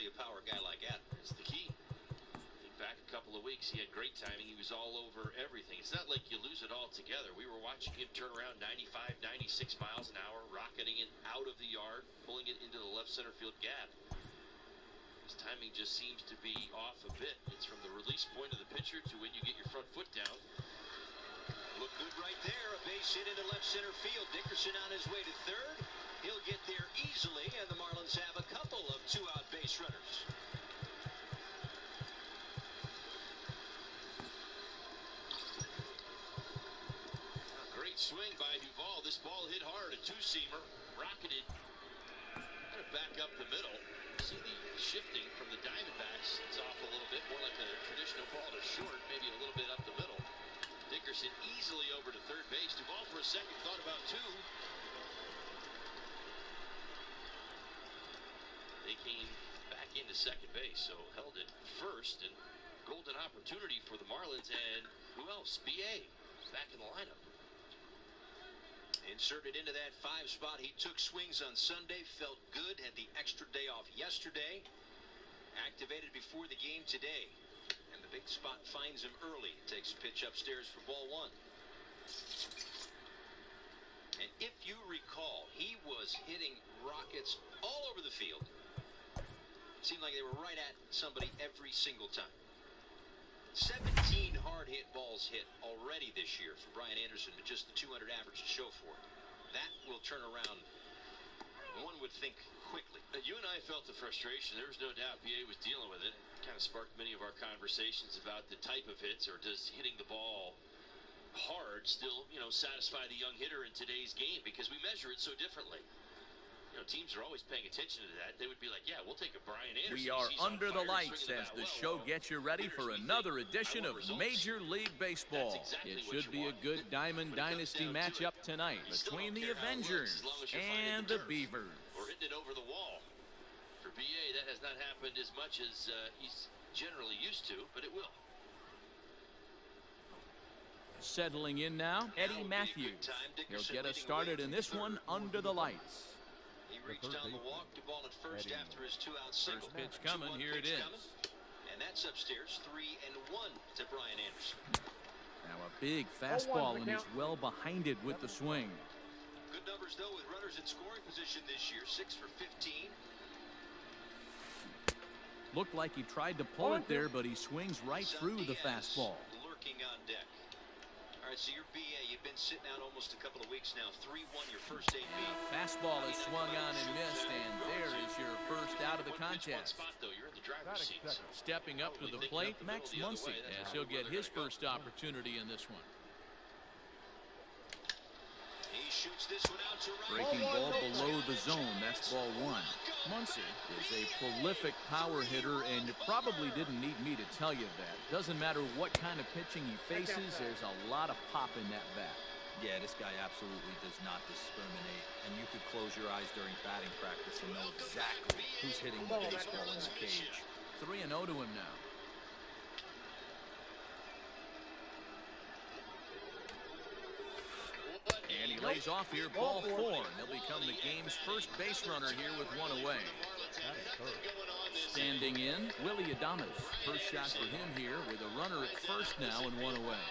a power guy like that. It's the key. Back a couple of weeks, he had great timing. He was all over everything. It's not like you lose it all together. We were watching him turn around 95, 96 miles an hour, rocketing it out of the yard, pulling it into the left center field gap. His timing just seems to be off a bit. It's from the release point of the pitcher to when you get your front foot down. Look good right there. A base hit into left center field. Dickerson on his way to third. He'll get there easily, and the Marlins have a couple of two-out base runners. Swing by Duvall. This ball hit hard. A two-seamer. Rocketed. Kind of back up the middle. See the shifting from the Diamondbacks. It's off a little bit. More like a traditional ball to short. Maybe a little bit up the middle. Dickerson easily over to third base. Duvall for a second thought about two. They came back into second base. So held it first. And golden opportunity for the Marlins. And who else? B.A. back in the lineup. Inserted into that 5 spot. He took swings on Sunday, felt good, had the extra day off yesterday, activated before the game today, and the big spot finds him early. Takes a pitch upstairs for ball 1. And if you recall, he was hitting rockets all over the field. It seemed like they were right at somebody every single time. 17 hard hit balls hit already this year for Brian Anderson, but just the 200 average to show for it. That will turn around, one would think, quickly. You and I felt the frustration. There was no doubt BA was dealing with it. It kind of sparked many of our conversations about the type of hits, or does hitting the ball hard still, satisfy the young hitter in today's game, because we measure it so differently. Teams are always paying attention to that. They would be like, yeah, we'll take a Brian Anderson. We are under the lights as the show gets you ready for another edition of Major League Baseball. It should be a good Diamond Dynasty matchup tonight between the Avengers and the Beavers. We're hitting it over the wall. For BA, that has not happened as much as he's generally used to, but it will. Settling in now, Eddie Matthews. He'll get us started in this one under the lights. He reached down the walk to ball at first after his 2-out single. First pitch coming. Here it is. And that's upstairs. 3-1 to Brian Anderson. Now a big fastball, and he's well behind it with the swing. Good numbers, though, with runners in scoring position this year. 6 for 15. Looked like he tried to pull it there, but he swings right through the fastball. Lurking on deck. All right, so your BA, you've been sitting out almost a couple of weeks now. 3-1 your first AB. Fastball is swung on and missed, and there is your first out of the contest. Stepping up to the plate, Max Muncy, as he'll get his first opportunity in this one. He shoots this one out to right. Breaking ball below the zone. That's ball 1. Muncy is a prolific power hitter, and you probably didn't need me to tell you that. Doesn't matter what kind of pitching he faces, there's a lot of pop in that bat. Yeah, this guy absolutely does not discriminate, and you could close your eyes during batting practice and know exactly who's hitting the baseball in the cage. 3-0 to him now. And he lays off here, ball 4, and he'll become the game's first base runner here with 1 away. Standing in, Willie Adames. First shot for him here with a runner at first now and 1 away.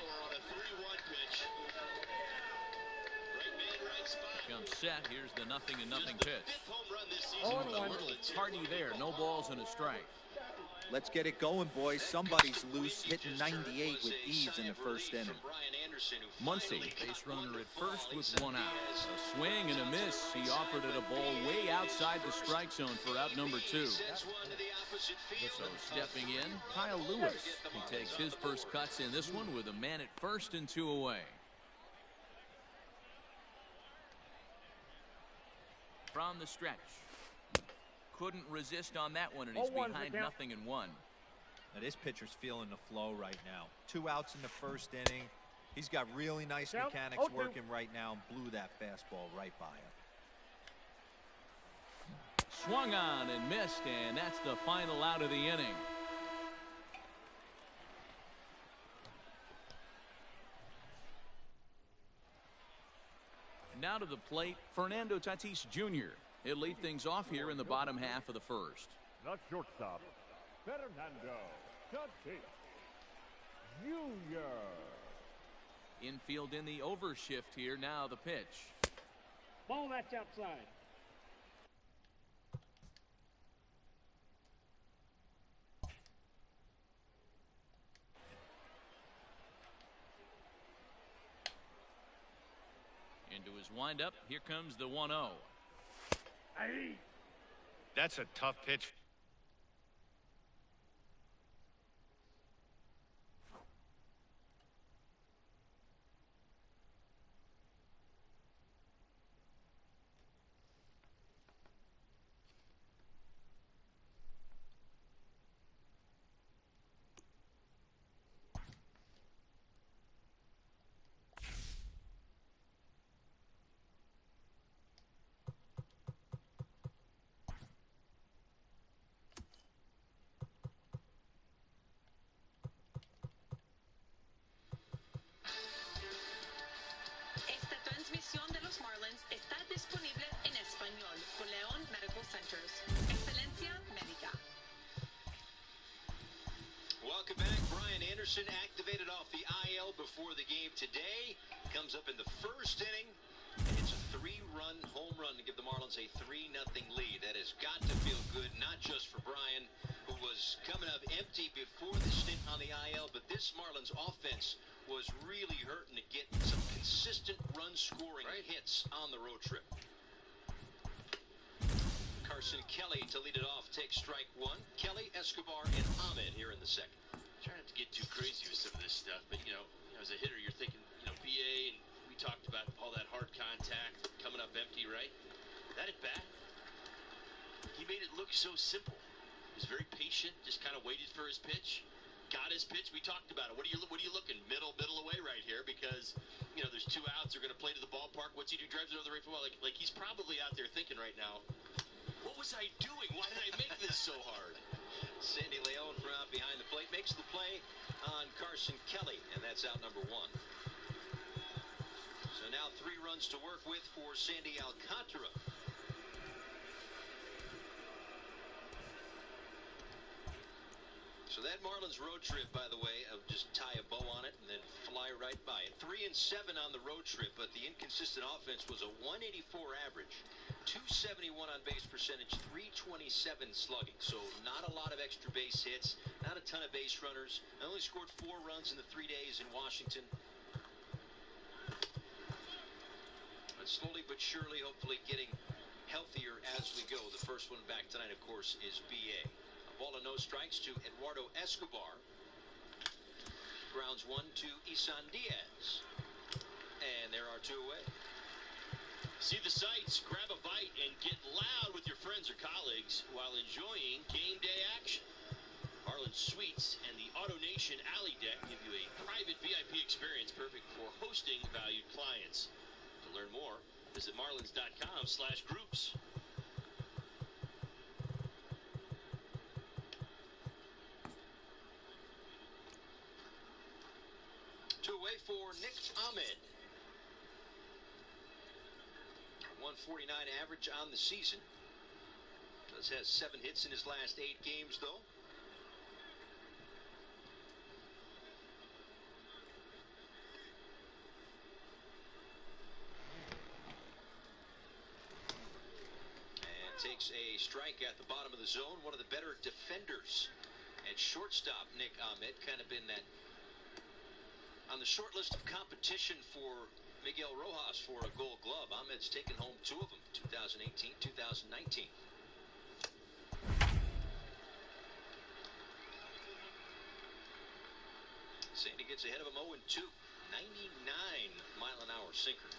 Comes set. Here's the 0-0 pitch. A little tardy there. No balls and a strike. Let's get it going, boys. Somebody's loose, hitting 98 with ease in the first inning. Muncy, base runner at first with 1 out. A swing and a miss. He offered it a ball way outside the strike zone for out number 2. So stepping in, Kyle Lewis. He takes his first cuts in this one with a man at first and 2 away. From the stretch. Couldn't resist on that one, and he's behind 0-1. Now this pitcher's feeling the flow right now. 2 outs in the first inning. He's got really nice mechanics working right now and blew that fastball right by him. Swung on and missed, and that's the final out of the inning. Now to the plate, Fernando Tatis Jr. He'll lead things off here in the bottom half of the first. The shortstop, Fernando Tatis Jr. Infield in the overshift here. Now the pitch. Ball that's outside. Into his windup. Here comes the 1-0. That's a tough pitch. Esta transmisión de los Marlins está disponible en español por León Medical Centers. Excelencia médica. Welcome back. Brian Anderson activated off the IL before the game today. Comes up in the first inning. It's a 3-run home run to give the Marlins a 3-0 lead. That has got to feel good, not just for Brian, who was coming up empty before the stint on the IL, but this Marlins offense was really hurting to get some consistent run-scoring hits on the road trip. Carson Kelly to lead it off takes strike one. Kelly, Escobar, and Ahmed here in the second. Trying not to get too crazy with some of this stuff, but as a hitter, you're thinking, BA, and we talked about all that hard contact coming up empty, right? That at bat, he made it look so simple. He was very patient, just kind of waited for his pitch. Got his pitch. We talked about it. What are you looking? Middle away right here because, there's 2 outs. They're going to play to the ballpark. What's he do? Drives it over the right foot. Like he's probably out there thinking right now, what was I doing? Why did I make this so hard? Sandy Leon from out behind the plate makes the play on Carson Kelly, and that's out number 1. So now 3 runs to work with for Sandy Alcantara. So that Marlins road trip, by the way, of just tie a bow on it and then fly right by it. 3-7 on the road trip, but the inconsistent offense was a 184 average, 271 on base percentage, 327 slugging. So not a lot of extra base hits, not a ton of base runners. I only scored 4 runs in the 3 days in Washington. But slowly but surely, hopefully getting healthier as we go. The first one back tonight, of course, is BA. Ball and no strikes to Eduardo Escobar. Grounds 1 to Isan Diaz. And there are 2 away. See the sights, grab a bite, and get loud with your friends or colleagues while enjoying game day action. Marlins Suites and the Auto Nation Alley Deck give you a private VIP experience perfect for hosting valued clients. To learn more, visit marlins.com/groups. Away for Nick Ahmed. 149 average on the season. Has 7 hits in his last 8 games, though. And takes a strike at the bottom of the zone. One of the better defenders at shortstop, Nick Ahmed, kind of been that on the short list of competition for Miguel Rojas for a Gold Glove. Ahmed's taken home 2 of them, 2018, 2019. Sandy gets ahead of him 0-2. 99-mile-an-hour sinker.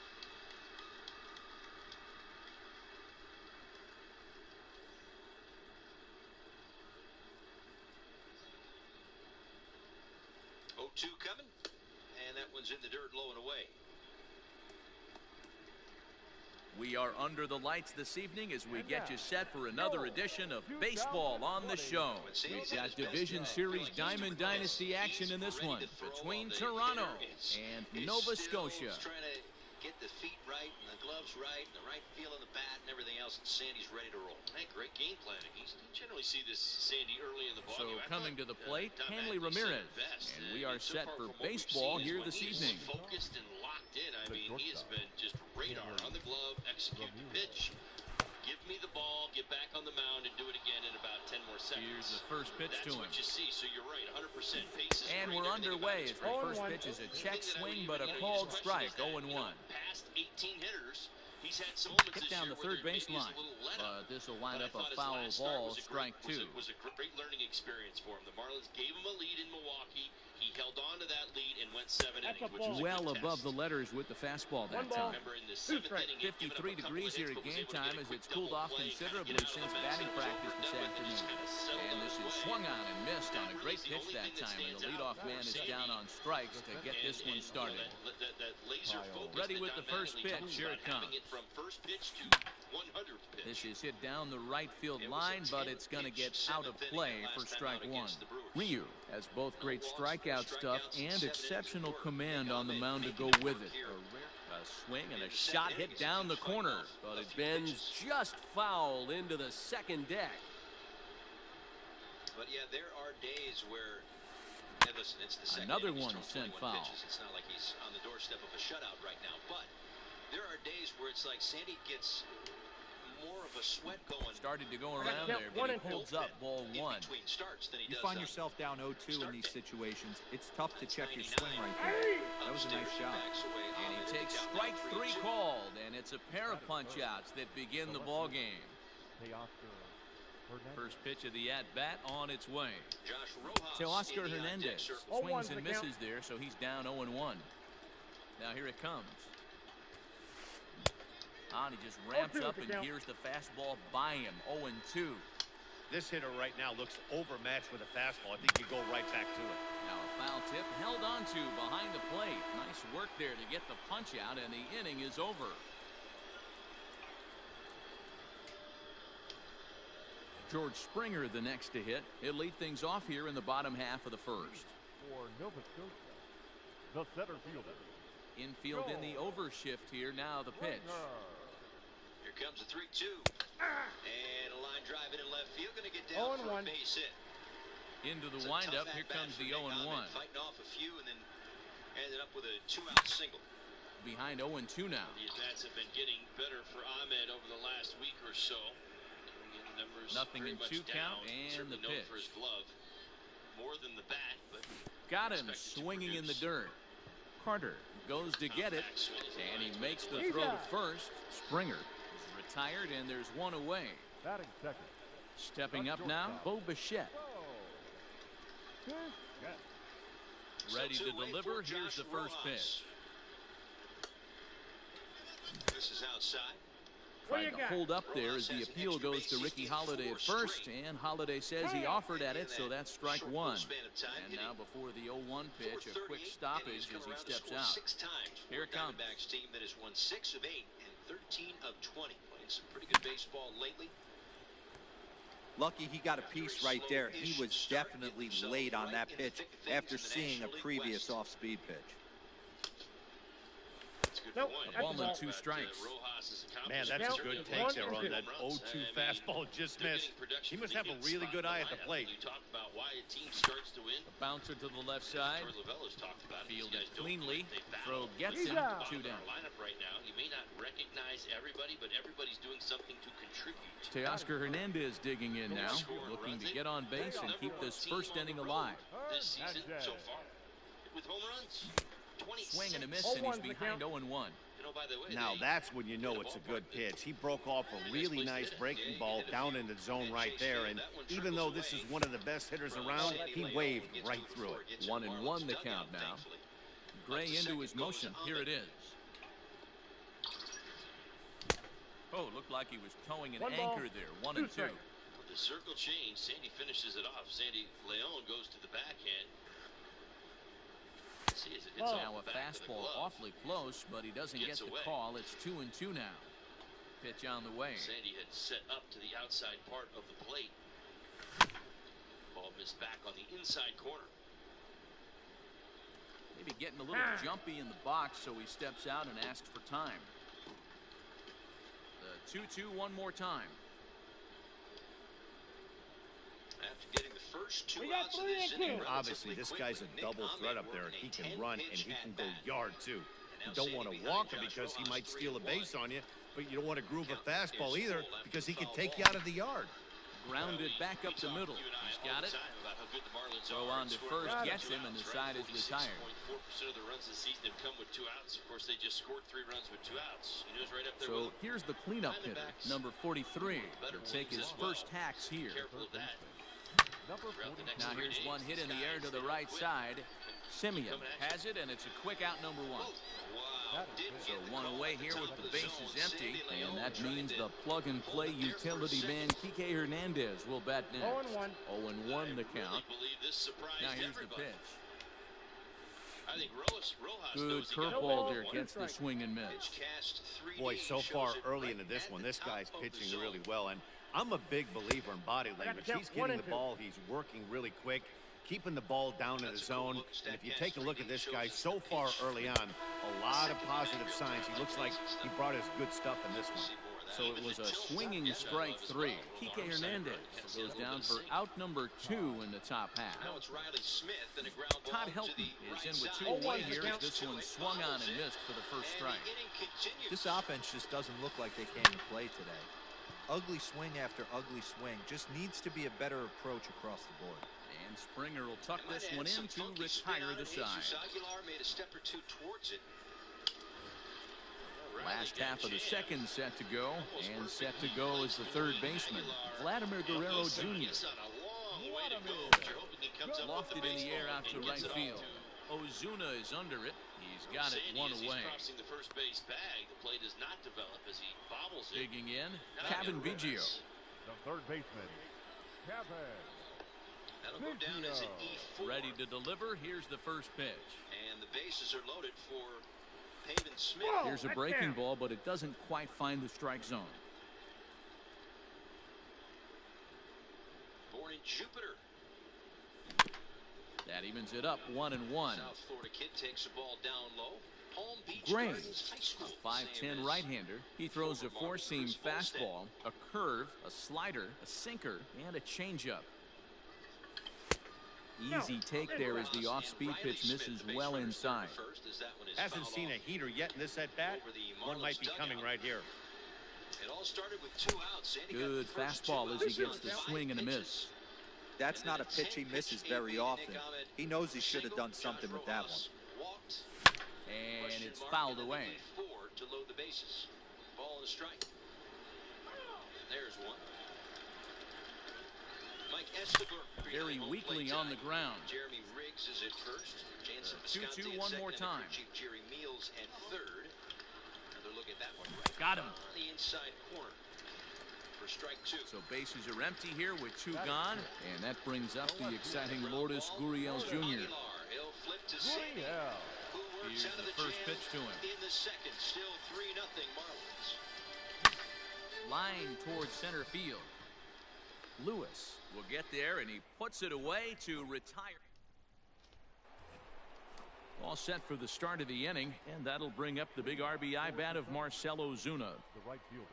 Two coming, and that one's in the dirt, low and away. We are under the lights this evening as we get you set for another edition of Baseball on the Show. We've got Division Series Diamond Dynasty action in this one between Toronto and Nova Scotia. Trying to get the feet right and the gloves right and the right feel of the bat and everything else, and Sandy's ready to roll. Hey, great game planning. You generally see this Sandy early in the ball. So coming to the plate, Hanley Ramirez. And we are set for baseball here this evening. Focused and locked in. I mean, he has been just radar on the glove, execute the pitch. Give me the ball, get back on the mound, and do it again in about 10 more seconds. Here's the first pitch to him. That's what you see, so you're right, 100% pace is and great. we're underway as the first pitch is a check swing, but a called strike, 0-1. Past 18 hitters, he's had some moments Hit down the third base line, but this will wind up a foul ball, strike 2. It was a great learning experience for him. The Marlins gave him a lead in Milwaukee. He held on to that lead and went 7 innings, which was well above the letters with the fastball that time. Remember, in the 7th inning, 53 degrees here at game time as it's cooled off considerably since batting practice this afternoon. And this is swung on and missed on a great pitch that time, and the leadoff man is down on strikes to get this one started. Ready with the first pitch. Here it comes. This is hit down the right field line, but it's going to get out of play for strike 1. Ryu has both great strikeout stuff and exceptional command on the mound to go with it. A swing and a shot hit down the corner, but it bends just foul into the second deck. But yeah, there are days where, hey, listen, it's the second another inning, one sent foul. Pitches. It's not like he's on the doorstep of a shutout right now, but there are days where it's like Sandy gets more of a sweat going. Started to go around there, but he holds up ball 1. You find yourself down 0-2 in these situations. It's tough to check your swing right there. That was a nice shot. And he takes strike 3 called, and it's a pair of punch-outs that begin the ball game. First pitch of the at-bat on its way. Teoscar Hernandez swings and misses there, so he's down 0-1. Now here it comes. And he just ramps up and here's the fastball by him. 0-2. This hitter right now looks overmatched with a fastball. I think you go right back to it. Now a foul tip held onto behind the plate. Nice work there to get the punch out, and the inning is over. George Springer the next to hit. He'll lead things off here in the bottom half of the first. For Nova Scotia, the center fielder. Infield in the overshift here. Now the pitch. Here comes a 3-2. And a line drive in left field. Going to get down for a base hit. Into the windup. Here comes the 0-1. Fighting off a few and then ended up with a 2-out single. Behind 0-2 now. The at-bats have been getting better for Ahmed over the last week or so. Nothing in 2 count, and the pitch. For his glove. More than the bat, but got him swinging in the dirt. Carter goes to get it, and he makes the throw to first. Springer is retired, and there's one away. Stepping up now, Bo Bichette. Ready to deliver. Here's the first pitch. This is outside. Trying to hold up there as the appeal goes to Ricky Holiday at first, and Holiday says he offered at it, so that's strike 1. And now before the 0-1 pitch, a quick stoppage as he steps out. Here it comes. Team that has won 6 of 8 and 13 of 20. Playing some pretty good baseball lately. Lucky he got a piece right there. He was definitely late on that pitch after seeing a previous off-speed pitch. Nope. A ball and 2 strikes. Man, that's a good take there on that 0-2 fastball just missed. He must have a really good eye at the plate. You talk about why a team starts to win. A bouncer to the left side. Fielded cleanly. Throw gets him 2 down. Lineup right now. You may not recognize everybody, but everybody's doing something to contribute. Teoscar Hernandez digging in now, looking to get on base and keep this first inning alive. This season so far with home runs. Swing and a miss, and he's behind 0-1. Now that's when you know it's a good pitch. He broke off a really nice breaking ball down in the zone right there, and even though this is one of the best hitters around, he waved right through it. 1-1 the count now. Gray into his motion. Here it is. Oh, looked like he was towing an anchor there. 1-2. The circle change. Sandy finishes it off. Sandy Leon goes to the backhand. Now a fastball awfully close, but he doesn't get the call. It's 2-2 now. Pitch on the way. Sandy had set up to the outside part of the plate. Ball missed back on the inside corner. They Maybe getting a little jumpy in the box, so he steps out and asks for time. The 2-2 one more time. After getting the first 2 outs of this inning, obviously this guy's a double threat up there, and he can run and he can go yard too. You don't want to walk him because he might steal a base on you, but you don't want to groove a fastball either because he can take you out of the yard. Grounded back up the middle. He's got it. Throw on to first, gets him, and the side is retired. 4% of the runs this season have come with 2 outs. Of course, they just scored 3 runs with 2 outs. He was right up there. So here's the cleanup hitter, number 43. He'll take his first hacks here. Careful of that. Now here's one hit in the air to the right side. Simeon has it, and it's a quick out, number 1. So one away here with the bases empty, and that means the plug-and-play utility man Kike Hernandez will bat next. 0-1 the count. Now here's the pitch. Good curveball there, gets the swing and miss. Boy, so far early into this one, this guy's pitching really well, and I'm a big believer in body language. He's getting the ball, he's working really quick, keeping the ball down in the zone. And if you take a look at this guy so far early on, a lot of positive signs. He looks like he brought us good stuff in this one. So it was a swinging strike 3. Kike Hernandez goes down for out number 2 in the top half. Todd Helton is in with 2 away here as this one swung on and missed for the first strike. This offense just doesn't look like they came to play today. Ugly swing after ugly swing. Just needs to be a better approach across the board. And Springer will tuck this one in to retire the side. Last half of the second set to go, and set to go is the third baseman, Vladimir Guerrero Jr. Lofted in the air out to right field. Ozuna is under it. He's got it 1 away. Digging in, Kevin Biggio. The third baseman, Kevin. That'll go down as an E4. Ready to deliver. Here's the first pitch. And the bases are loaded for Pavin Smith. Here's a breaking ball, but it doesn't quite find the strike zone. Born in Jupiter. That evens it up 1-1. South Florida kid takes the ball down low. Palm Beach Graves, a 5'10" right-hander. He throws a four-seam fastball, a curve, a slider, a sinker, and a changeup. Easy take there as the off-speed pitch misses well inside. Hasn't seen a heater yet in this at-bat. One might be coming right here. It all started with 2 outs. Good fastball as he gets the swing and a miss. That's not a pitch he misses very often. He knows he should have done something with that one. And it's fouled away. To load the bases. Ball and a strike. There's one. Mike Escobar very weakly on the ground. Jeremy Riggs is at first. 2-2 one more time. Chief Jerry Meals at third. Another look at that one. Got him. On the inside corner for strike 2. So bases are empty here with 2 gone, and that brings up the exciting Lourdes Gurriel Jr. He'll flip to Sandy. Here's the first pitch to him. In the second, still 3-0 Marlins. Line towards center field. Lewis will get there, and he puts it away to retire. All set for the start of the inning, and that'll bring up the big RBI bat of Marcell Ozuna. The right fielder.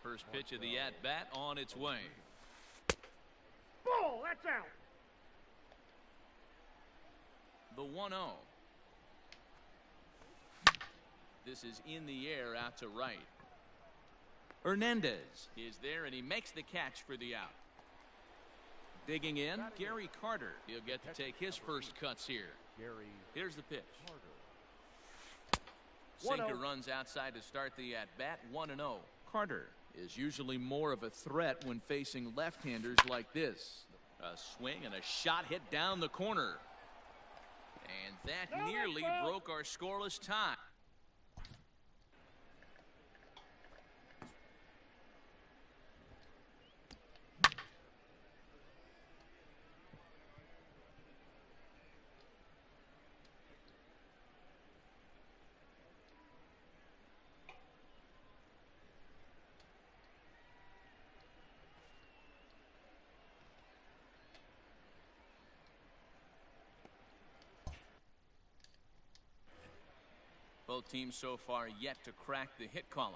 First pitch of the at-bat on its way. Ball, that's out. The 1-0. This is in the air out to right. Hernandez is there, and he makes the catch for the out. Digging in, Gary Carter. He'll get to take his first cuts here. Here's the pitch. Sinker runs outside to start the at-bat. 1-0. Carter is usually more of a threat when facing left-handers like this. A swing and a shot hit down the corner. And that nearly broke our scoreless tie. Both teams so far yet to crack the hit column.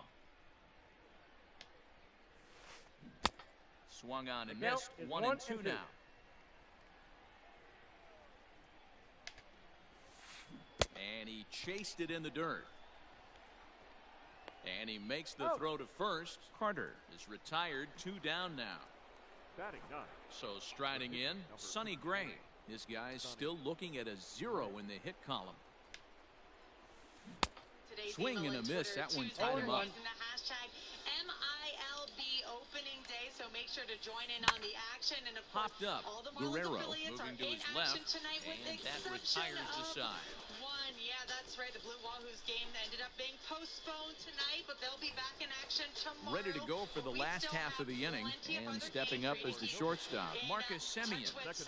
Swung on and missed. 1-2 now. And he chased it in the dirt. And he makes the throw to first. Carter is retired. 2 down now. Batting 9. So striding in, Sonny Gray. This guy's still looking at a 0 in the hit column. Swing and a miss. That one tied him up. MLB opening day, so make sure to join in on the action. And of course, Popped up. all the Guerrero affiliates moving are to in his action left, tonight with and the that exception retires the of side. one. Yeah, that's right. The Blue Wahoos game ended up being postponed tonight, but they'll be back in action tomorrow. Ready to go for the last half of the inning, and stepping up as the shortstop, Marcus Semien. First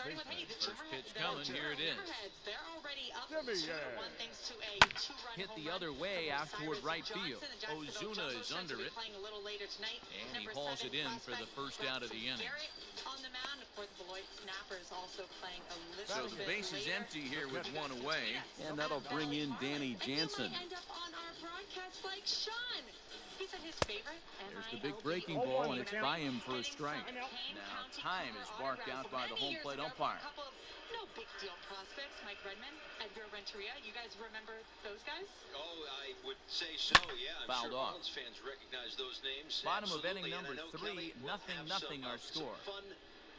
pitch coming. Here it is. They're already up Semien. 2-1 thanks to a 2-run Hit home the run other way from out toward Cyrus right Johnson. field. The Jacksonville Ozuna is Jaguars under will be it, playing a little later tonight. and he Number hauls 7 it in for the prospect first out of the inning. Garrett on the mound. Of course, Beloit Snapper is also playing a little So bit the base is later. empty here with 1 away, and that'll bring in Danny Jansen. And you might end up on our broadcast like Sean. He said his favorite. There's the big MLB breaking Oh, ball, one and it's count. by him for a strike. Kane Now County time is Colorado barked out by the many home years plate ago for a umpire. couple of no big deal prospects. Mike Redmond, Edgar Renteria. You guys remember those guys? Oh, I would say so, yeah. I'm Fouled sure off. Marlins fans recognize those names. Bottom of inning Absolutely, number and I know 3, Kelly will nothing, have nothing some, our score. Some fun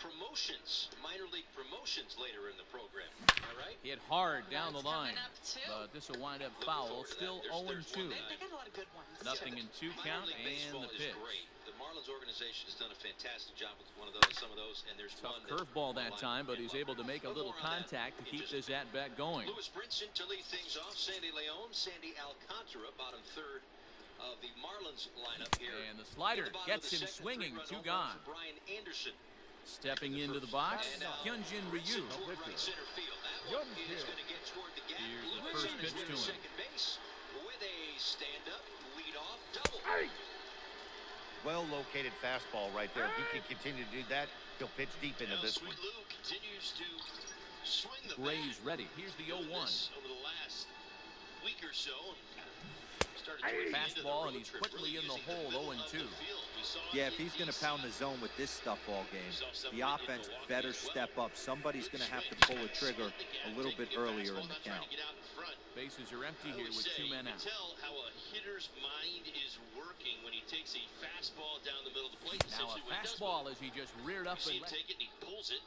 promotions, minor league promotions later in the program. Am I right? Hit hard down the line, Coming up, too. but this will wind up Looking foul. forward to that. Still There's 0-2. one there. They got a lot of good ones. Nothing in 2 Minor count, league and baseball the is pitch. great. The Marlins organization has done a fantastic job with some of those, and there's Tough one that curveball that I'll time, but he's love. able to make a little More on that contact to in keep just this at-bat going. Lewis Brinson to lead things off. Sandy Leon, Sandy Alcantara, bottom third of the Marlins lineup here. And the slider At the bottom gets of the him second, swinging. 3-run 2 home run gone. for Brian Anderson. Stepping into the box, And, Hyunjin Brinson Ryu. toward right center field. That one is going to get toward the gap. Here's the Lewis first is pitch with to him. second base with a stand-up lead-off double. Well located fastball right there. If he can continue to do that, he'll pitch deep into this one. Sweet Lou continues to swing the Gray's bat. ready. Here's the 0-1. Over the last week or so. Started to get into the Fastball, and road he's trip, quickly really in the using hole, middle 0-2. of the field. We saw Yeah, it if he's in going to the pound the East. zone with this stuff all game, Saw some the in offense Milwaukee better as well. step up. Somebody's going to have to pull a trigger a little bit earlier in the count. Bases are empty here with 2 men out. Tell how a hitter's mind is working when he takes a fastball down the middle of the plate. Now a Essentially what he does fastball with as he just reared up it. You see and him take it and he pulls it.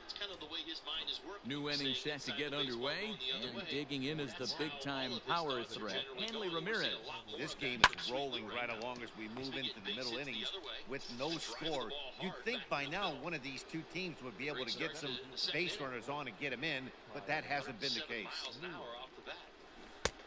It's kind of the way his mind is working. New inning Staying set to inside get the baseball, underway, going the other and way. digging in is the That's big-time how all of this power stuff is threat, generally Hanley going. We're seeing Ramirez. a lot more This of game that is Sweet rolling Lou right now. along as we move He's into the getting middle base hits innings the other way. with no Driving the score. ball You'd hard think back by to the now middle. one of these two teams would be able to Great get start some to the second base inning. runners on and get them in, but that hasn't been the 107 case. miles an hour off the bat.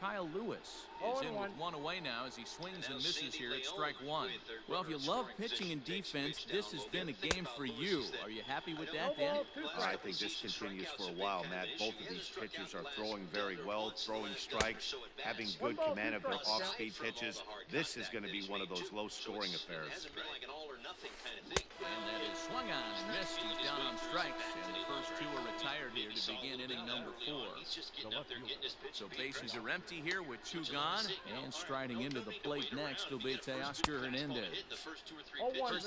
Kyle Lewis is in with 1 away now as he swings and misses here at strike 1. Well, if you love pitching and defense, this has been a game for you. Are you happy with that, Dan? I think this continues for a while, Matt. Both of these pitchers are throwing very well, throwing strikes, having good command of their off-speed pitches. This is going to be one of those low-scoring affairs. Hasn't been like an all or nothing kind of thing. And that is swung on and missed. He's down on strikes, and the first 2 are retired here to begin inning number 4. He's just getting up there, getting his pitch So beat. bases are empty here with 2 gone, and striding into the plate next will be Teoscar Hernandez. First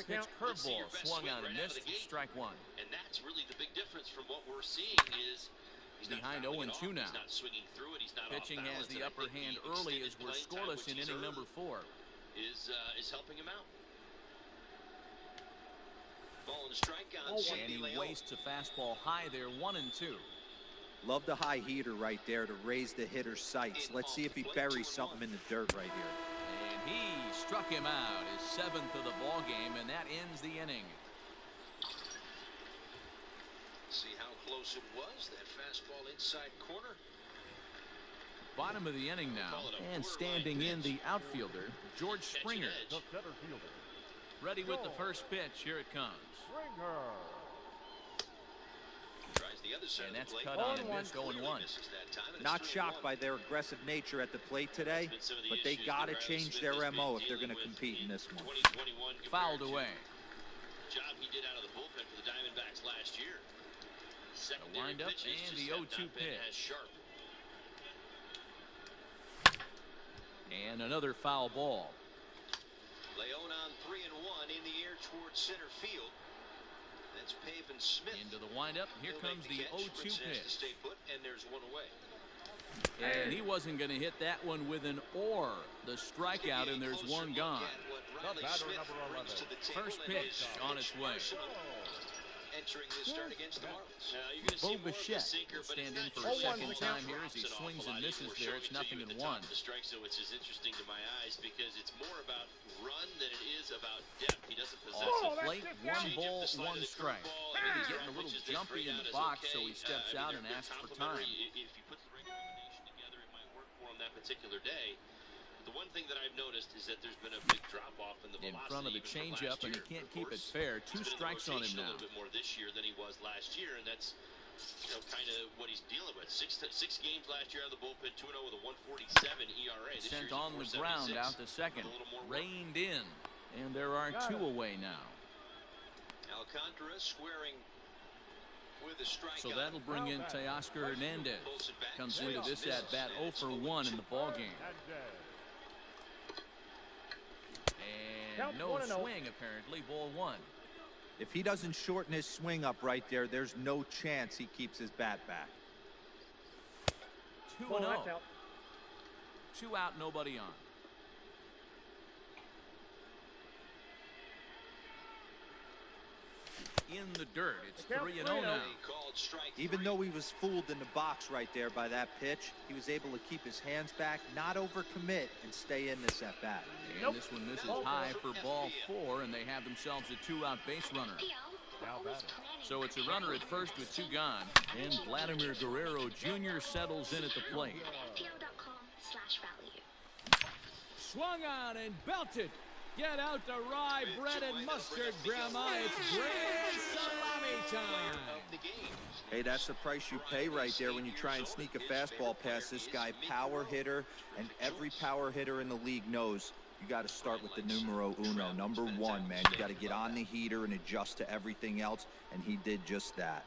pitch curveball swung on and missed, strike 1. And that's really the big difference from what we're seeing is he's not Behind fouling it 0-2 off, now. He's not swinging through it. He's not Pitching off has balance, the and I upper think hand the early extended as we're playing time, scoreless which in he's inning earned, number 4. is helping him out. Ball and strike on And Sandy he Leon. wastes a fastball high there, 1-2. Love the high heater right there to raise the hitter's sights. Let's see if he buries something in the dirt right here. And he struck him out, his 7th of the ball game, and that ends the inning. See how close it was. That fastball inside corner. Bottom of the inning now, and standing in the outfielder, George Springer. The center fielder. Ready with the first pitch. Here it comes. Springer. Tries the other side And of that's the plate. cut on and missed, going Clearly 1. misses that time, and it's Not 3-1. shocked by their aggressive nature at the plate today, but they got to change their MO if they're going to compete in this one. Fouled away. Job he did out of the bullpen for the Diamondbacks last year. Secondary wind up pitches and just the have 0-2 not been pitch. as sharp. And another foul ball. Leon on 3-1 in the air towards center field. That's Pavin Smith. Into the windup. Here comes the 0-2 pitch. Stay put, and there's one away. And he wasn't going to hit that one with an or. The strikeout, and there's one gone. First pitch on its way. Entering this start against the Marlins. Bo Bichette will stand in for a second time here as he swings and misses there. It's 0-1. The strike zone, which is interesting to my eyes because it's more about run than it is about depth. He doesn't possess Off the plate, 1 ball, 1 strike. He's getting a little jumpy in the box, so he steps out and asks for time. If you put the right combination together, it might work for him that particular day. The one thing that I've noticed is that there's been a big drop-off in the velocity. In front of the changeup, and he can't keep it fair. 2 strikes on him now. A little bit more this year than he was last year, and that's kind of what he's dealing with. Six games last year out of the bullpen, 2-0 with a 1.47 ERA. Sent on the ground out to second. Reined in, and there are 2 away now. Alcantara squaring with a strike. So that'll bring in Teoscar Hernandez. Comes into this at bat 0 for 1 in the ball game. And no swing, apparently. Ball 1. If he doesn't shorten his swing up right there, there's no chance he keeps his bat back. 2-0. 2 out, nobody on. In the dirt. It's 3-0 now. Even though he was fooled in the box right there by that pitch, he was able to keep his hands back, not overcommit, and stay in this at bat. And this one misses high for ball 4, and they have themselves a 2-out base runner. So it's a runner at first with 2 gone, and Vladimir Guerrero Jr. settles in at the plate. Swung on and belted. Get out the rye bread and mustard, Grandma. It's grand salami time. Hey, that's the price you pay right there when you try and sneak a fastball past this guy. Power hitter, and every power hitter in the league knows you got to start with the numero uno, number 1, man. You got to get on the heater and adjust to everything else, and he did just that.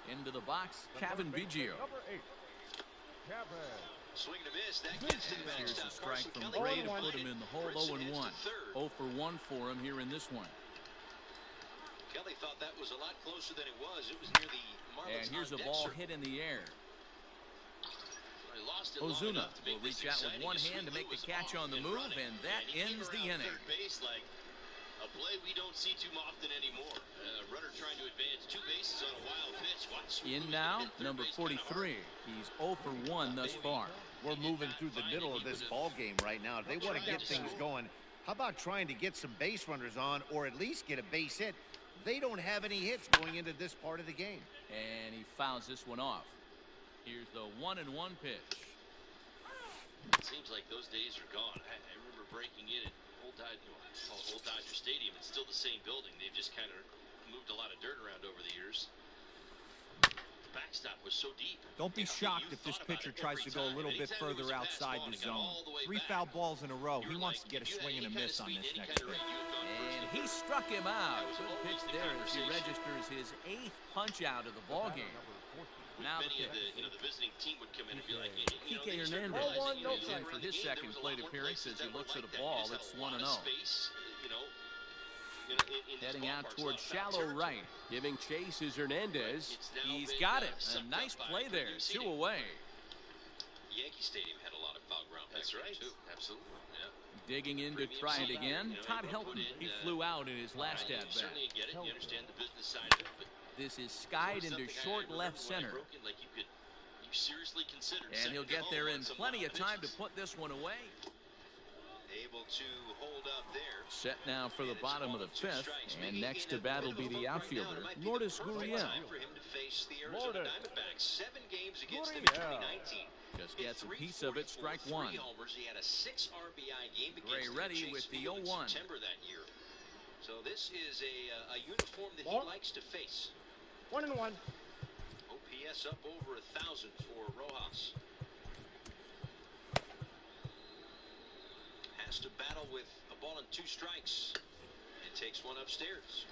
Into the box, Kevin Biggio. Swing and a miss. That gets to the here's a strike from Gray to put him in the hole. 0-1. 0 for 1 for him here in this one. Kelly thought that was a lot closer than it was. It was near the Marlins. And here's a ball hit in the air. Ozuna will reach out with one hand to make the catch on the move, and that ends the inning. A play we don't see too often anymore. A runner trying to advance 2 bases on a wild pitch. In now, number 43. He's 0 for 1 thus far. We're moving through the middle of this ball game right now. If they want to get things going, how about trying to get some base runners on, or at least get a base hit? They don't have any hits going into this part of the game. And he fouls this one off. Here's the 1-1 pitch. It seems like those days are gone. I remember breaking in at Old Dodger Stadium. It's still the same building. They've just kind of moved a lot of dirt around over the years. The backstop was so deep. Don't be shocked if this pitcher tries to go a little bit further outside the zone. 3 foul balls in a row. He wants to get a swing and a miss on this next pitch. And he struck him out. Good pitch there as he registers his 8th punch out of the ball game. Now the pitch. The visiting team would come in and be like, Kike Hernandez is in for his second plate appearance as he looks at a ball. It's 1-0. Heading out towards shallow right. Giving chase is Hernandez. He's got it. A nice play there. 2 away. Yankee Stadium had a lot of foul ground. That's right. Too. Absolutely. Yeah. Digging in to try it again. Todd Helton. He flew out in his last at bat. Certainly get it. You understand the business side of it, but this is skied into short left center. And he'll get there in plenty of time to put this one away. Able to hold up there. Set now for the bottom of the 5th, and next to bat will be the outfielder, Lourdes Gurriel. Time for him to face the Arizona Diamondbacks. 7 games against them in 2019. Just gets a piece of it, strike 1. He had a 6 RBI game Gray ready with the 0-1. September that year. So this is a uniform that he likes to face. 1-1. OPS up over 1,000 for Rojas. Has to battle with a ball and 2 strikes and takes one upstairs.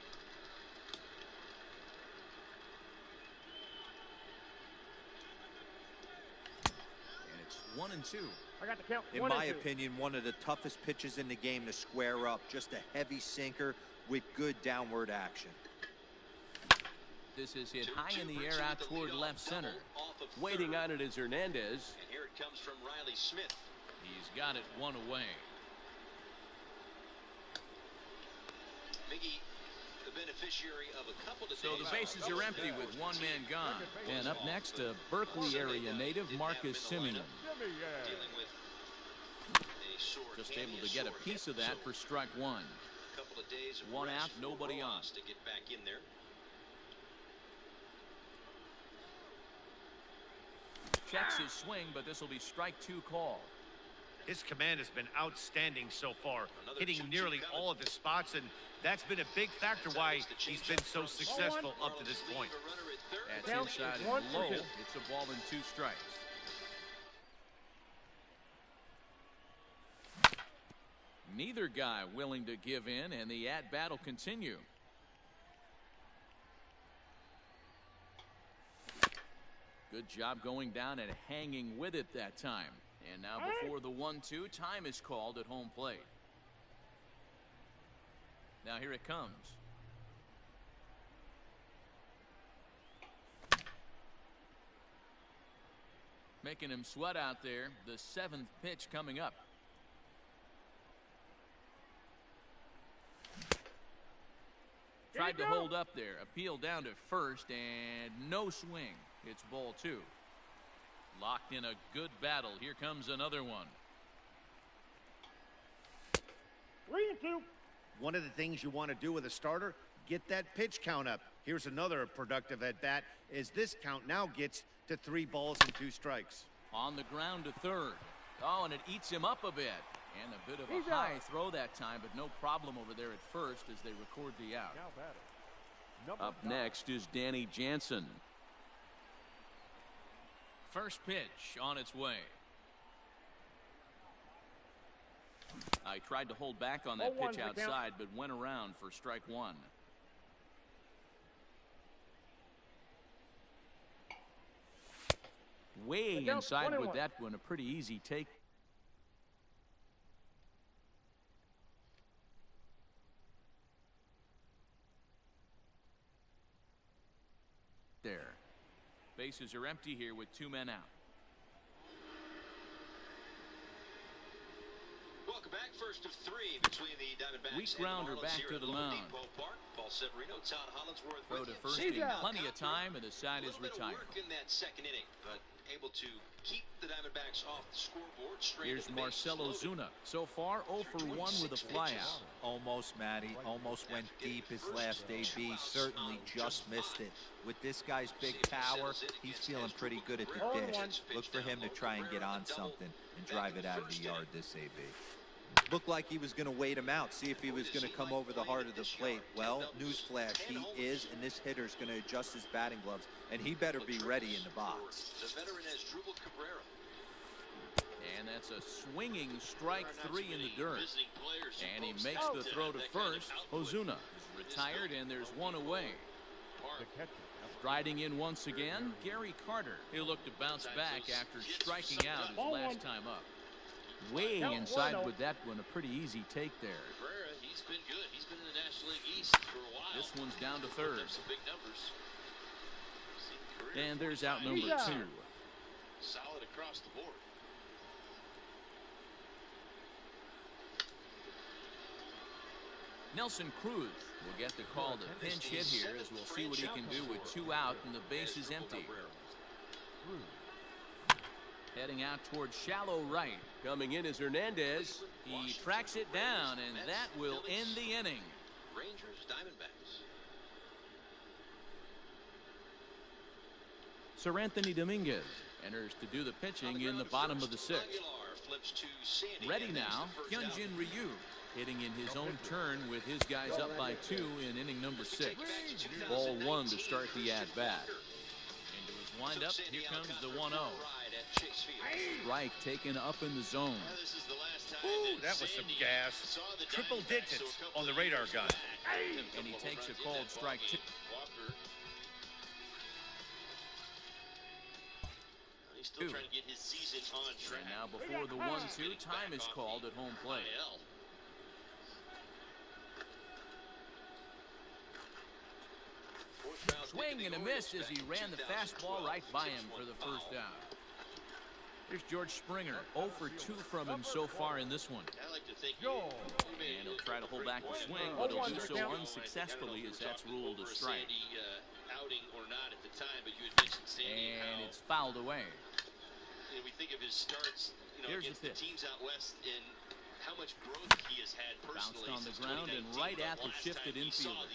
1-2. I got the count. In my opinion, one of the toughest pitches in the game to square up. Just a heavy sinker with good downward action. This is hit high in the air out toward left center. Waiting on it is Hernandez. And here it comes from Riley Smith. He's got it one away. Miggy, the beneficiary of a couple of So the bases are empty with one man gone. And up next, a Berkeley area native, Marcus Simeon. Dealing with a sore Just hammy, able to get a sore piece hip. of that So for strike one. a couple of days of One rest out, for nobody on. Ross to get back in there. Checks his swing, but this will be strike two call. His command has been outstanding so far, Another hitting 2-2 nearly coming. all of his spots, and that's been a big factor why he's been so successful up to this point. That's Count inside is and 1-2. low. It's a ball and 2 strikes. Neither guy willing to give in, and the at-bat will continue. Good job going down and hanging with it that time. And now before the 1-2, time is called at home plate. Now here it comes. Making him sweat out there. The 7th pitch coming up. Tried to hold up there. Appeal down to first and no swing. It's ball 2. Locked in a good battle. Here comes another one. 3-2. One of the things you want to do with a starter, get that pitch count up. Here's another productive at bat as this count now gets to 3 balls and 2 strikes. On the ground to third. Oh, and it eats him up a bit. And a bit of He's a high out. throw that time, but no problem over there at first as they record the out. Now batting. Number Up 9. next is Danny Jansen. First pitch on its way. I tried to hold back on that 0-1 pitch the count. outside, but went around for strike one. Way The count's inside with 21. that one. A pretty easy take. There. Bases are empty here with 2 men out. Welcome back. First of 3 between the Diamondbacks Weak and the grounder Marlins back here to at the Lone mound. Depot Park. Paul Severino, Todd Hollandsworth Throw with to you. first He's in out. plenty of time, and the side A is little bit of retired. work in that second inning, but able to keep the Diamondbacks off the scoreboard. Straight Here's to the bases Marcelo loaded. Zuna. So far, 0 for 1 with a 26 flyout. pitches. Almost, Matty. Almost went deep his last AB. Certainly just missed it. With this guy's big power, he's feeling pretty good at the dish. Look for him to try and get on something and drive it out of the yard this AB. Looked like he was going to wait him out, see if he was going to come over the heart of the plate. Well, newsflash, he is, and this hitter's going to adjust his batting gloves, and he better be ready in the box. The veteran has Drupal Cabrera. And that's a swinging strike 3 in the dirt. And he makes the throw to first. Ozuna is retired, and there's 1 away. The catcher. Striding in once again, Gary Carter. He'll look to bounce back after striking out his last time up. Way Count inside 1-0. with that one. A pretty easy take there. Cabrera, he's been good. He's been in the National League East for a while. This one's down to third. There's some big numbers. Career And there's out 45. number He's out. 2. Solid across the board. Nelson Cruz will get the call to pinch hit here, as we'll see what he can do with 2 out and the base is empty. Heading out towards shallow right. Coming in is Hernandez. He tracks it down, and that will end the inning. Rangers, Diamondbacks. Sir Anthony Dominguez enters to do the pitching in the bottom of the 6th. Aguilar flips to Sandy, Ready and there's now, the first out. Hyunjin Ryu hitting in his own turn with his guys up by 2 in inning number 6. Ball 1 to start the at-bat. Into his windup, here comes the 1-0. Strike taken up in the zone. This is the last time Ooh, that was some Sandy gas. saw the Triple Diamondbacks, digits so a couple on the of radar years gun. back. And he takes a Couple of called runs in strike that 2. ball game. Walker. He's still trying to get his season on track. And now before the 1-2, time is called at home plate. Swing and a miss as he ran the fastball right by him for the first out. Here's George Springer, 0 for 2 from him so far in this one. I like to think And he'll try to hold back the swing, but he'll do so unsuccessfully as that's ruled a strike. Outing or not at the time, but you had mentioned Sandy And it's fouled away. We think of his starts, Here's against the teams out west and how much growth he has had personally. Bounced on the ground and right at the shifted infielder.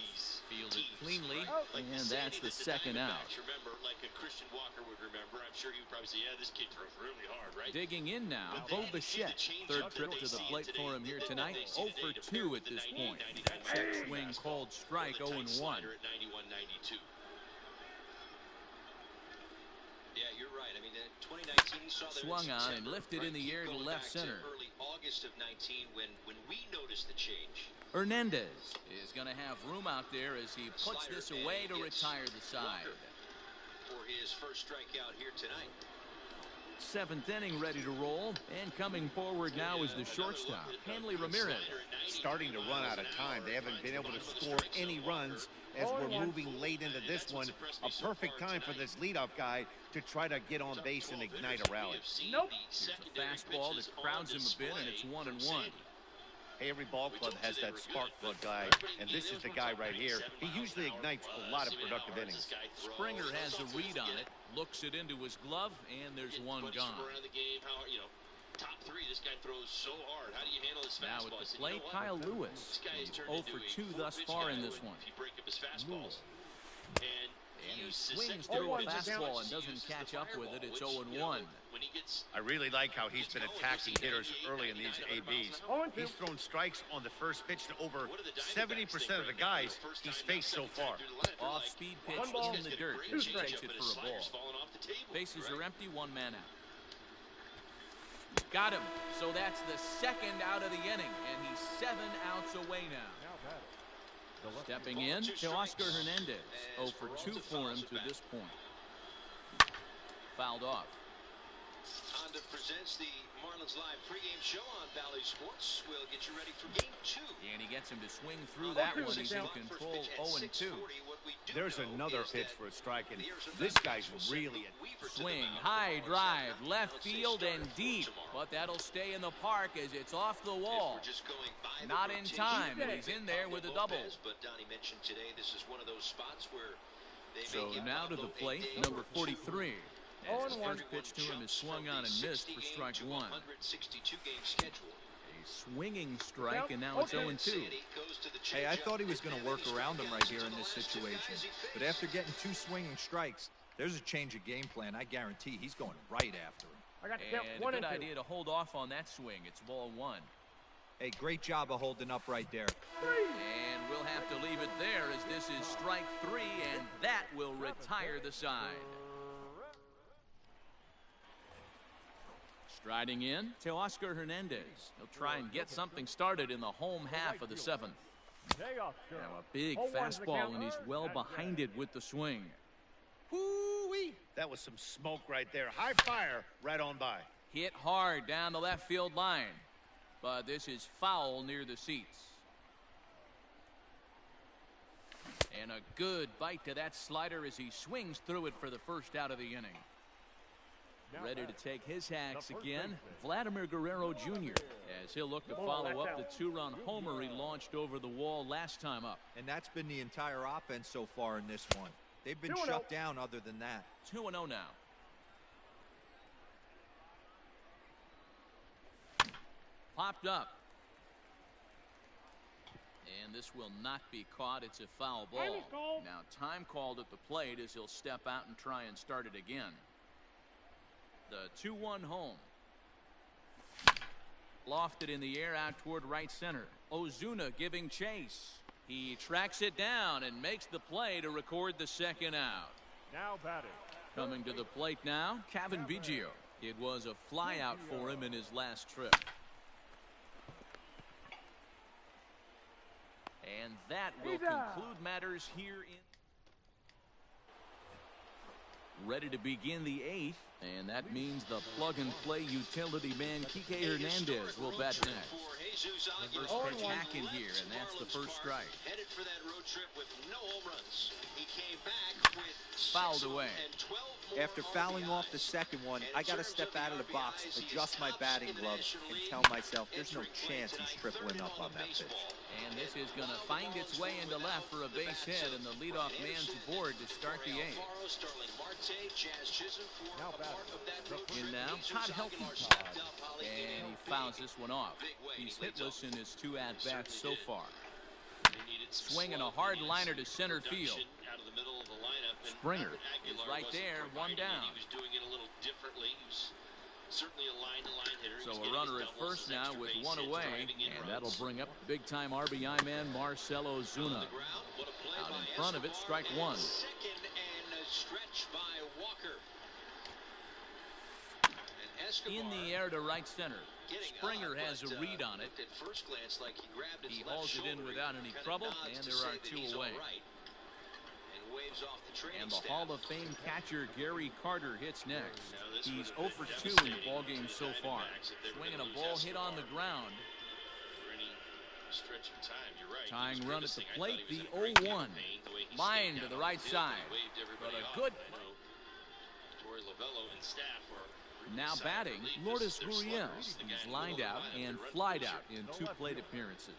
Fielded cleanly, and that's the second out. Remember, like a Christian Walker would remember, I'm sure he would probably say, yeah, this kid throws really hard, right? Digging in now, Bo Bichette. Third trip to the plate for him here tonight. 0 for 2 at this point. Check swing called strike, 0-1. Yeah, you're right. I mean, 2019 he saw that swung on and lifted in the air to left center. Early August of 19 when we noticed the change. Hernandez is going to have room out there as he puts this away to retire the side. For his first strikeout here tonight. 7th inning ready to roll, and coming forward now is the shortstop, Hanley Ramirez. Starting to run out of time. They haven't been able to score any runs as we're moving late into this one. A perfect time for this leadoff guy to try to get on base and ignite a rally. Nope. Here's a fastball that crowds him a bit, and it's 1-1. Hey, every ball club has that spark plug guy, and this is the guy right here. He usually ignites a lot of productive innings. Springer has a read on it, looks it into his glove, and there's one gone. Top 3, this guy throws so hard. How do you handle his fastball? Now at the plate, Kyle Lewis. He's 0 for 2 thus far in this one. If you break up his fastballs. And he swings through a fastball and doesn't catch up with it. It's 0-1. I really like how he's been attacking hitters early in these ABs. He's thrown strikes on the first pitch to over 70% of the guys he's faced so far. Off-speed pitch in the dirt. He takes it for a ball. Bases are empty, 1 man out. Got him. So that's the second out of the inning, and he's 7 outs away now. Stepping in, Teoscar Hernandez. 0 for 2 for him to this point. Fouled off. Honda presents the Marlins Live pregame show on Valley Sports. We'll get you ready for game 2. And he gets him to swing through that one. He's in control, 0-2. There's another pitch for a strike, and this guy's really swing, high drive, left field and deep. But that'll stay in the park as it's off the wall. Not in time, and he's in there with a double. But Donnie mentioned today this is one of those spots where so now to the plate, number 43. As the first pitch to him is swung on and missed for strike 1. A swinging strike, and now it's 0-2. Hey, I thought he was going to work around him right here in this situation. But after getting 2 swinging strikes, there's a change of game plan. I guarantee he's going right after him. And a good idea to hold off on that swing. It's ball 1. Hey, great job of holding up right there. And we'll have to leave it there as this is strike 3, and that will retire the side. Striding in, Teoscar Hernandez. He'll try and get something started in the home half of the 7th. Now a big fastball, and he's well behind it with the swing. Woo-wee! That was some smoke right there. High fire right on by. Hit hard down the left field line. But this is foul near the seats. And a good bite to that slider as he swings through it for the first out of the inning. Ready to take his hacks again, Vladimir Guerrero Jr. as he'll look to follow up the 2-run homer he launched over the wall last time up. And that's been the entire offense so far in this one. They've been shut down other than that. 2-0 now. Popped up. And this will not be caught. It's a foul ball. Now time called at the plate as he'll step out and try and start it again. The 2-1 home. Lofted in the air out toward right center. Ozuna giving chase. He tracks it down and makes the play to record the second out. Now batting. Coming to the plate now, Kevin Biggio. It was a fly out for him in his last trip. And that will conclude matters here in. Ready to begin the 8th. And that means the plug-and-play utility man, Kike Hernandez, will bat next. First pitch back in here, and that's the first strike. Headed for that road trip with no home runs. He came back with Fouled away. After fouling off the second one, I got to step out of the box, adjust my batting gloves, and tell myself there's no chance he's tripling up on that pitch. And this is going to find its way into left for a base hit, and the leadoff man's aboard to start the eighth. In now, Todd Helton. And he fouls this one off. He's hitless in his 2 at-bats so far. Swinging a hard liner to center field. Springer is right there, 1 down. He was doing it a little differently. He was certainly a line-to-line hitter. So a runner at first now with 1 away, and that'll bring up big-time RBI man Marcell Ozuna. Out in front of it, strike 1. Second and a stretch by Walker. In the air to right center. Springer has a read on it. At first glance, like he hauls it in without any trouble, and there are 2 away. And the Hall of Fame catcher Gary Carter hits next. He's 0 for 2 in the ballgame so far. Swinging a ball hit on the ground. Tying run at the plate, the 0-1. Line to the right side. But a good. Now batting, Lourdes Gurriel. He's lined out and flied out in 2 plate appearances.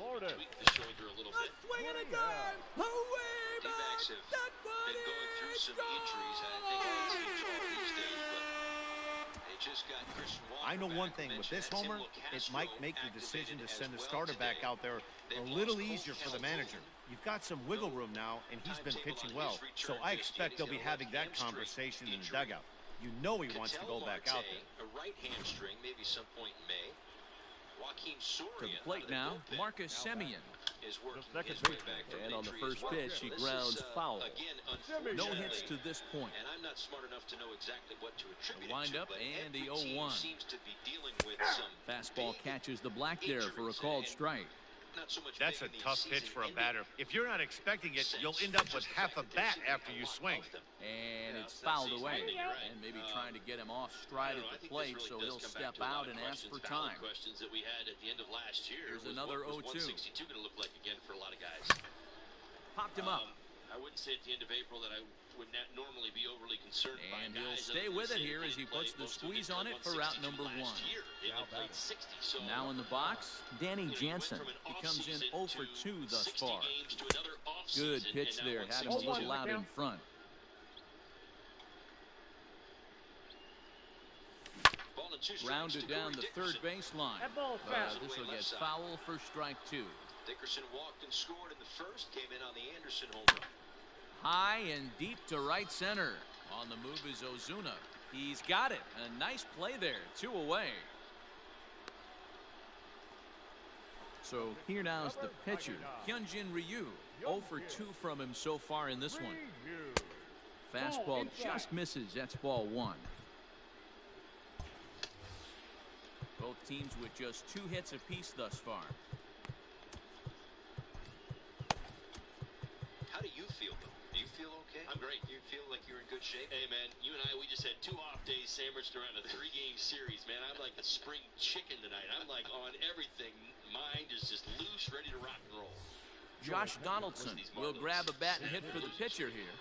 Tweak the shoulder a little bit. Swinging a gun. Away, D-backs have been going through some injuries. I think it's all these days, but they just got Christian Walker. I know one thing with this homer, it might make the decision to send the starter back out there a little easier for the manager. You've got some wiggle room now, and he's been pitching well. So I expect they'll be having that conversation in the dugout. You know he wants to go back out there. A right hamstring, maybe some point in May. To the plate now, Marcus Semien. And on the first pitch, he grounds foul. No hits to this point. And I'm not smart enough to know exactly what to attribute the wind up and the 0-1. Fastball catches the black there for a called strike. That's a tough pitch for a batter. If you're not expecting it, you'll end up with half a bat after you swing. And it's fouled away. And maybe trying to get him off stride at the plate, so he'll step out and ask for time. Here's another 0-2. Popped him up. I wouldn't say at the end of April that I would not normally be overly concerned by and he'll stay with it here as he puts the squeeze on it for out number 1. Now in the box, Danny Jansen. He comes in 0 for 2 thus far. Good pitch there, had him a little out in front. Rounded down the third baseline. This will get foul for strike 2. Dickerson walked and scored in the first, came in on the Anderson home run. High and deep to right center. On the move is Ozuna. He's got it. A nice play there. 2 away. So here now is the pitcher, Hyunjin Ryu. 0 for 2 from him so far in this one. Fastball just misses. That's ball 1. Both teams with just 2 hits apiece thus far. How do you feel, though? Do you feel okay? I'm great. You feel like you're in good shape? Hey, man, you and I, we just had 2 off days sandwiched around a 3-game series, man. I'm like the spring chicken tonight. I'm like on everything. Mind is just loose, ready to rock and roll. Josh Donaldson will grab a bat and hit for the pitcher here.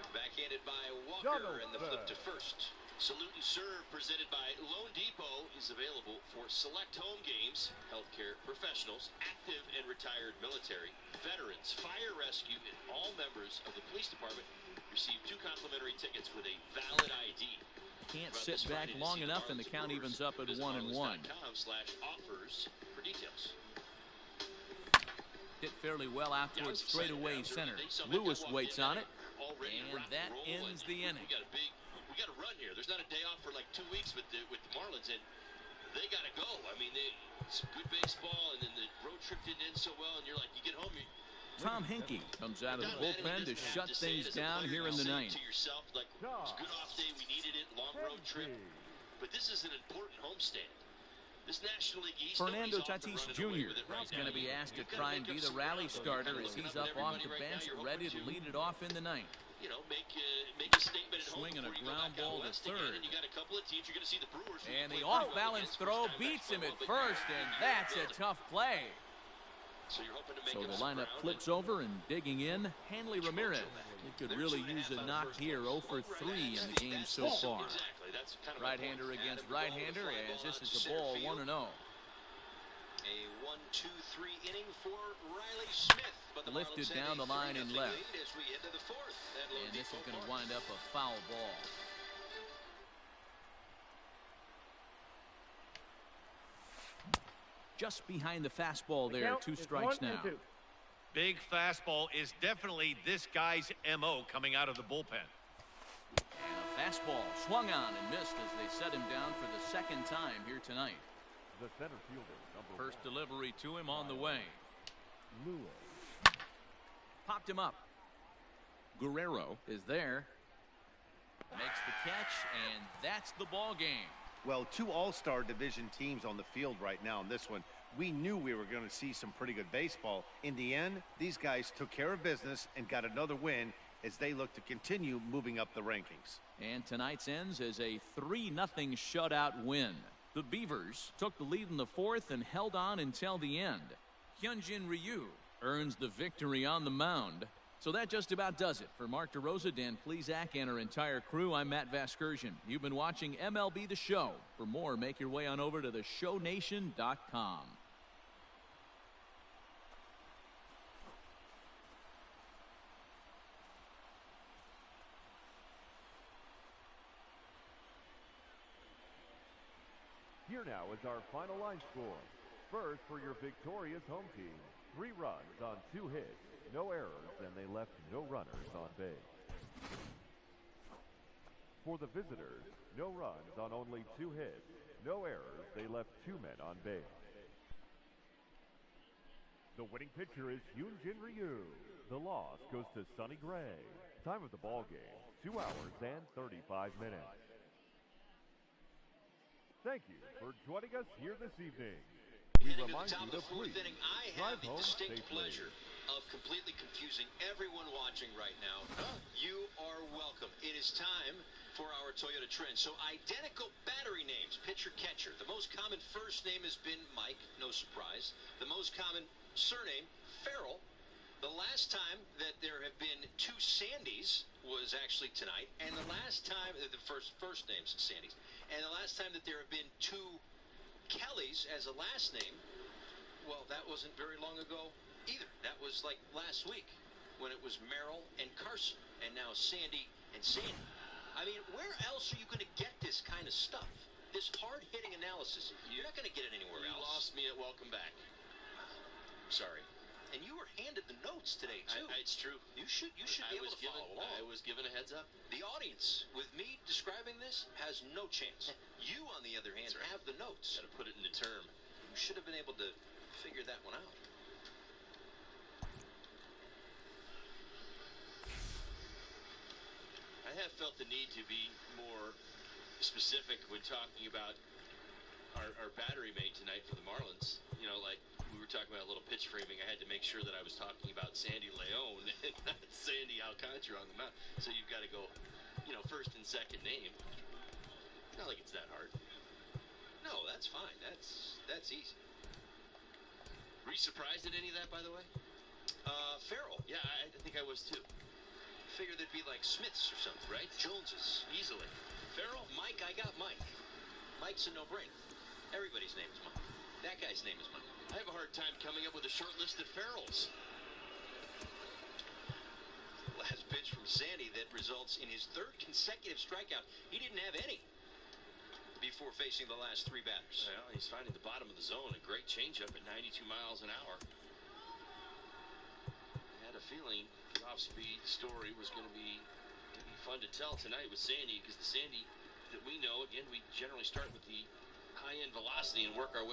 Backhanded by Walker and the flip to first. Salute and Serve, presented by Loan Depot, is available for select home games, healthcare professionals, active and retired military, veterans, fire rescue, and all members of the police department receive 2 complimentary tickets with a valid ID. Can't sit back long enough, and the count evens up at 1-1. /offers for details. Hit fairly well out towards straightaway center. Lewis waits on it, and that ends the inning. We got a run here. There's not a day off for like 2 weeks with the Marlins, and they got to go. I mean, it's good baseball, and then the road trip didn't end so well, and you're like, you get home, Tom Henke comes out of the bullpen to shut things down here in the ninth. To yourself, like, it was a good off day. We needed it. Long road trip. But this is an important homestand. This National League East, Fernando Tatis Jr. is going to be asked to try and be the rally starter as he's up off the bench, ready to lead it off in the ninth. you know, make a statement at home. Swinging a before you go ground back out ball to west again. third. And you got a couple of teams. You're going to see the Brewers. And the play very well off-balance against throw first-time beats him at basketball, first, and that's a tough play. So you're hoping to make So up the some lineup ground flips over, and digging in, Hanley Ramirez. He could really use a knock here. 0 for 3 in the game so far. Exactly. That's kind of Right-hander against right-hander, as this is the ball 1-0. A 1-2-3 inning for Riley Smith. But the Lifted Marlins down have the a line and 3-0 left. lead as we head to the fourth at Lowe And this is Depot going to Park. wind up a foul ball. Just behind the fastball there. 2 strikes now. Big fastball is definitely this guy's MO coming out of the bullpen. And a fastball swung on and missed as they set him down for the second time here tonight. The center fielder, number First delivery to him on the way. Lewis. Popped him up. Guerrero is there. Makes the catch, and that's the ball game. Well, 2 all-star division teams on the field right now in this one. We knew we were going to see some pretty good baseball. In the end, these guys took care of business and got another win as they look to continue moving up the rankings. And tonight's ends as a 3-0 shutout win. The Beavers took the lead in the fourth and held on until the end. Hyunjin Ryu earns the victory on the mound. So that just about does it. For Mark DeRosa, Dan Plesac, and our entire crew, I'm Matt Vasgersian. You've been watching MLB The Show. For more, make your way on over to theshownation.com. Here now is our final line score. First for your victorious home team. 3 runs on 2 hits, no errors, and they left no runners on base. For the visitors, no runs on only 2 hits, no errors, they left 2 men on base. The winning pitcher is Hyunjin Ryu. The loss goes to Sonny Gray. Time of the ball game, 2 hours and 35 minutes. Thank you for joining us here this evening. We Heading to the remind top you of the to fourth please inning, I drive have the home distinct safely. pleasure of completely confusing everyone watching right now. You are welcome. It is time for our Toyota Trend. So identical battery names, pitcher, catcher. The most common first name has been Mike, no surprise. The most common surname, Farrell. The last time that there have been 2 Sandys was actually tonight, and the last time the first name's Sandys, and the last time that there have been 2 Kellys as a last name, well, that wasn't very long ago either. That was like last week when it was Merrill and Carson, and now Sandy and Sandy. I mean, where else are you going to get this kind of stuff? This hard-hitting analysis. You're not going to get it anywhere else. You lost me at welcome back. Sorry. And you were handed the notes today, too. It's true. You should be able to follow along. I was given a heads up. The audience, with me describing this, has no chance. You, on the other hand, have the notes. Got to put it into term. You should have been able to figure that one out. I have felt the need to be more specific when talking about our battery mate tonight for the Marlins. You know, like we were talking about a little pitch framing. I had to make sure that I was talking about Sandy Leon and not Sandy Alcantara on the mound. So you've got to go, you know, first and second name. Not like it's that hard. No, that's fine. That's easy. Were you surprised at any of that, by the way? Farrell. Yeah, I think I was too. Figured they'd be like Smiths or something, right? Joneses. Easily. Farrell, Mike, I got Mike. Mike's a no-brainer. Everybody's name is Mike. That guy's name is Mike. I have a hard time coming up with a short list of Farrells. Last pitch from Sandy that results in his 3rd consecutive strikeout. He didn't have any before facing the last 3 batters. Well, he's finding the bottom of the zone. A great changeup at 92 miles an hour. I had a feeling the off-speed story was going to be fun to tell tonight with Sandy, because the Sandy that we know, again, we generally start with the high-end velocity and work our way